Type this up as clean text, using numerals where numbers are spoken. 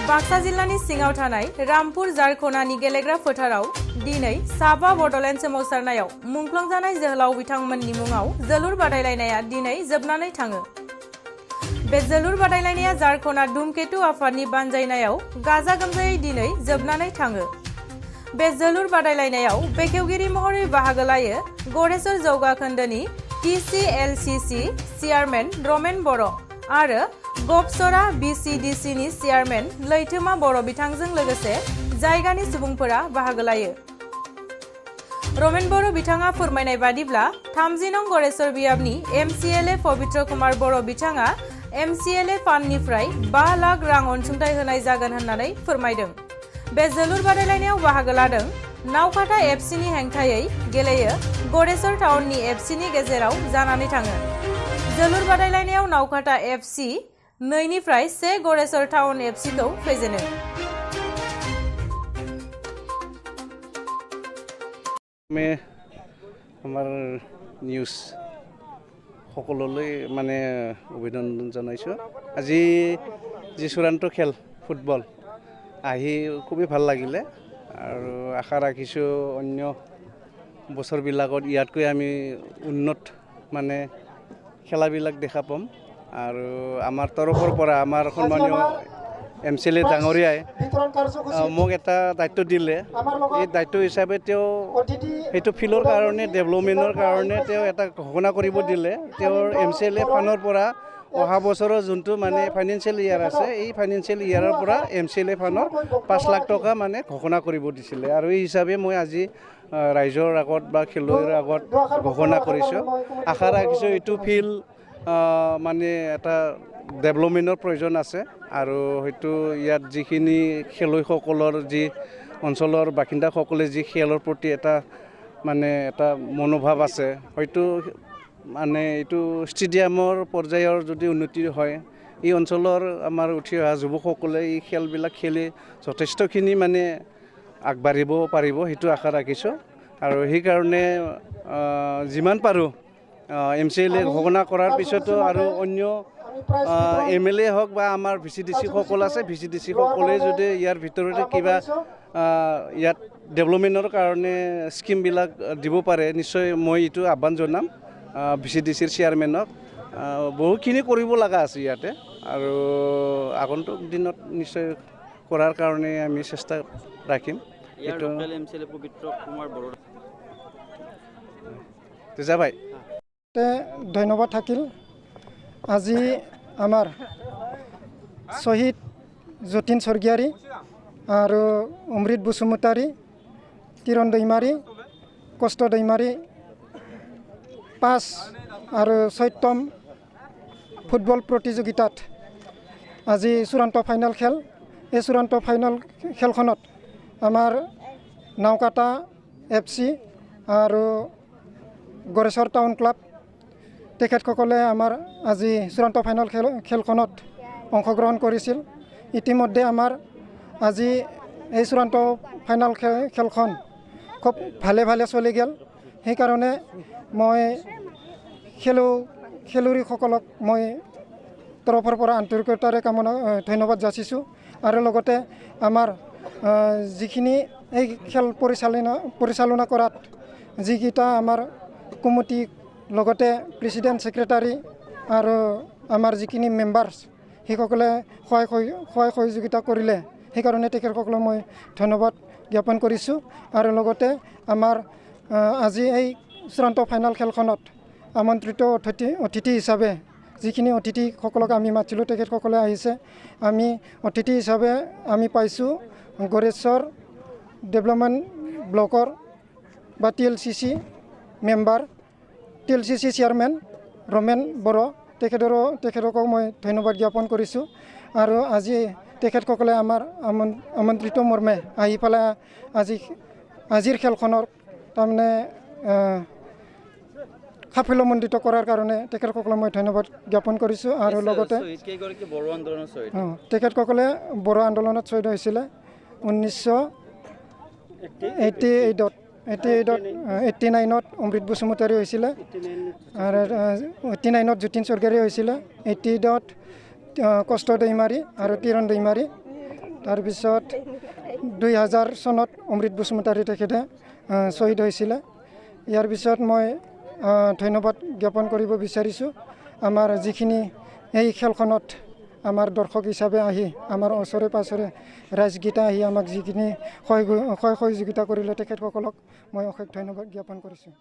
बाक्सा जिल्लानि सिङाव थानाय रामपुर जारखनानि गेलेग्रा फोथाराव दिनै साबा बड'लेण्ड सोमावसारनायाव मुंख्लं जानाय जोहोलाव बिथांमोननि मुङाव जोलुर बादायलायनाया दिनै जोबनानै थाङो। बे जोलुर बादायलायनाया जारखना धुमकेतु आफादनि बानजायनायाव गाजा गोमजायै दिनै जोबनानै थाङो। बे जोलुर बादायलायनायाव बेखेवगिरि महरै बाहागो लायो गरेस्वर जौगाखोन्दोनि TCLCC चेयारमेन रमेन बर' आरो गपसरा BCDCनि चेयारमेन लैथोमा बर' बिथांजों लोगोसे जायगानि सुबुंफोरा बाहागो लायो। रमेन बर' बिथाङा फोरमायनाय बादिब्ला 30 नं गरेस्वर बियाबनि MCLA पवित्र कुमार बर' बिथाङा MCLA फान्डनिफ्राय 5 लाख रां अनसुंथाइ होनाय जागोन होननानै फोरमायदों। बे जोलुर बादायलायनायाव बाहागो लादों नावकाटा FCनि हेंथायै गेलेयो गरेस्वर टाउननि FCनि गेजेराव जानानै थाङो। जोलुर बादायलायनायाव नावकाटा FC 2निफ्राय 1 गरेस्वर टाउन FCखौ फेजेनो। আমাৰ নিউজ সকললৈ মানে অভিনন্দন জনাইছোঁ। আজি যি চূড়ান্ত খেল ফুটবল আহি খুবেই ভাল লাগিলে আৰু আশা ৰাখিছোঁ অন্য বছৰবিলাকত ইয়াতকৈ আমি উন্নত মানে খেলাবিলাক দেখা পাম আৰু আমাৰ তৰফৰ পৰা আমাৰ সন্মানীয় MCLA ডাঙৰীয়াই মোক এটা দায়িত্ব দিলে। এই দায়িত্ব হিচাপে তেওঁ সেইটো ফিল্ডৰ কাৰণে ডেভেলপমেণ্টৰ কাৰণে তেওঁ এটা ঘোষণা কৰিব দিলে। তেওঁৰ MCLA ফাণ্ডৰ পৰা অহা বছৰৰ যোনটো মানে ফাইনেন্সিয়েল ইয়াৰ আছে এই ফাইনেন্সিয়েল ইয়াৰৰ পৰা MCLA ফাণ্ডৰ 5 লাখ টকা মানে ঘোষণা কৰিব দিছিলে আৰু এই হিচাপে মই আজি ৰাইজৰ আগত বা খেলুৱৈৰ আগত ঘোষণা কৰিছোঁ। আশা ৰাখিছোঁ এইটো ফিল্ড মানে এটা ডেভেলপমেণ্টৰ প্ৰয়োজন আছে আৰু হয়তো ইয়াত যিখিনি খেলুৱৈসকলৰ যি অঞ্চলৰ বাসিন্দাসকলে যি খেলৰ প্ৰতি এটা মানে এটা মনোভাৱ আছে হয়তো মানে এইটো ষ্টেডিয়ামৰ পৰ্যায়ৰ যদি উন্নতি হয় এই অঞ্চলৰ আমাৰ উঠি অহা যুৱকসকলে এই খেলবিলাক খেলি যথেষ্টখিনি মানে আগবাঢ়িব পাৰিব সেইটো আশা ৰাখিছোঁ আৰু সেইকাৰণে যিমান পাৰোঁ MCLA ঘোষণা কৰাৰ পিছতো আৰু অন্য MLA হওক বা আমাৰ VCDC সকল আছে VCDC সকলে যদি ইয়াৰ ভিতৰতে কিবা ইয়াত ডেভেলপমেণ্টৰ কাৰণে স্কিমবিলাক দিব পাৰে নিশ্চয় মই এইটো আহ্বান জনাম VCDCৰ চেয়াৰমেনক। বহুতখিনি কৰিব লগা আছে ইয়াতে আৰু আগন্তুক দিনত নিশ্চয় কৰাৰ কাৰণে আমি চেষ্টা ৰাখিম। এইটো MCLA পবিত্ৰ কুমাৰ বড়ো তেজাভাই ধন্যবাদ থাকিল। আজি আমাৰ শ্বহীদ যতীন স্বৰ্গীয়াৰী আৰু অমৃত বসুমতাৰী তিৰণ দৈমাৰী কষ্ট দৈমাৰী 5 আৰু 6তম ফুটবল প্ৰতিযোগিতাত আজি চূড়ান্ত ফাইনেল খেল। এই চূড়ান্ত ফাইনেল খেলখনত আমাৰ নাওকাটা FC আৰু গড়েশ্বৰ টাউন ক্লাব তেখেতসকলে আমাৰ আজি চূড়ান্ত ফাইনেল খেলখনত অংশগ্ৰহণ কৰিছিল। ইতিমধ্যে আমাৰ আজি এই চূড়ান্ত ফাইনেল খেলখন খুব ভালে চলি গ'ল। সেইকাৰণে মই খেলুৱৈসকলক মই তৰফৰ পৰা আন্তৰিকতাৰে ধন্যবাদ যাচিছোঁ আৰু লগতে আমাৰ যিখিনি এই খেল পৰিচালনা কৰাত যিকেইটা আমাৰ কমিটি লগতে প্ৰেছিডেণ্ট ছেক্ৰেটাৰী আৰু আমাৰ যিখিনি মেম্বাৰ্ছ সেইসকলে সহায় সহযোগিতা কৰিলে সেইকাৰণে তেখেতসকলক মই ধন্যবাদ জ্ঞাপন কৰিছোঁ আৰু লগতে আমাৰ আজি এই চূড়ান্ত ফাইনেল খেলখনত আমন্ত্ৰিত অতিথি হিচাপে যিখিনি অতিথিসকলক আমি মাতিছিলোঁ তেখেতসকলে আহিছে। আমি অতিথি হিচাপে আমি পাইছোঁ গড়েশ্বৰ ডেভেলপমেণ্ট ব্লকৰ বা TLCC member TLCC chairman Ramen Boro তেখেতক মই ধন্যবাদ জ্ঞাপন কৰিছোঁ আৰু আজি তেখেতসকলে আমাৰ আমন্ত্ৰিত মৰ্মে আহি পেলাই আজিৰ খেলখনৰ তাৰমানে সাফল্যমণ্ডিত কৰাৰ কাৰণে তেখেতসকলক মই ধন্যবাদ জ্ঞাপন কৰিছোঁ আৰু লগতে তেখেতসকলে বড়ো আন্দোলনত শ্বহীদ হৈছিলে 89ত অমৃত বসুমতাৰী হৈছিলে আৰু 89ত যতীন স্বৰ্গীয়াৰী হৈছিলে 88ত কষ্ট দৈমাৰী আৰু তিৰণ দৈমাৰী তাৰপিছত 2000 চনত অমৃত বসুমতাৰী তেখেতে শ্বহীদ হৈছিলে। ইয়াৰ পিছত মই ধন্যবাদ জ্ঞাপন কৰিব বিচাৰিছোঁ আমাৰ যিখিনি এই খেলখনত আমাৰ দৰ্শক হিচাপে আহি আমাৰ ওচৰে পাঁজৰে ৰাইজকেইটা আহি আমাক যিখিনি সহযোগিতা কৰিলে তেখেতসকলক মই অশেষ ধন্যবাদ জ্ঞাপন কৰিছোঁ।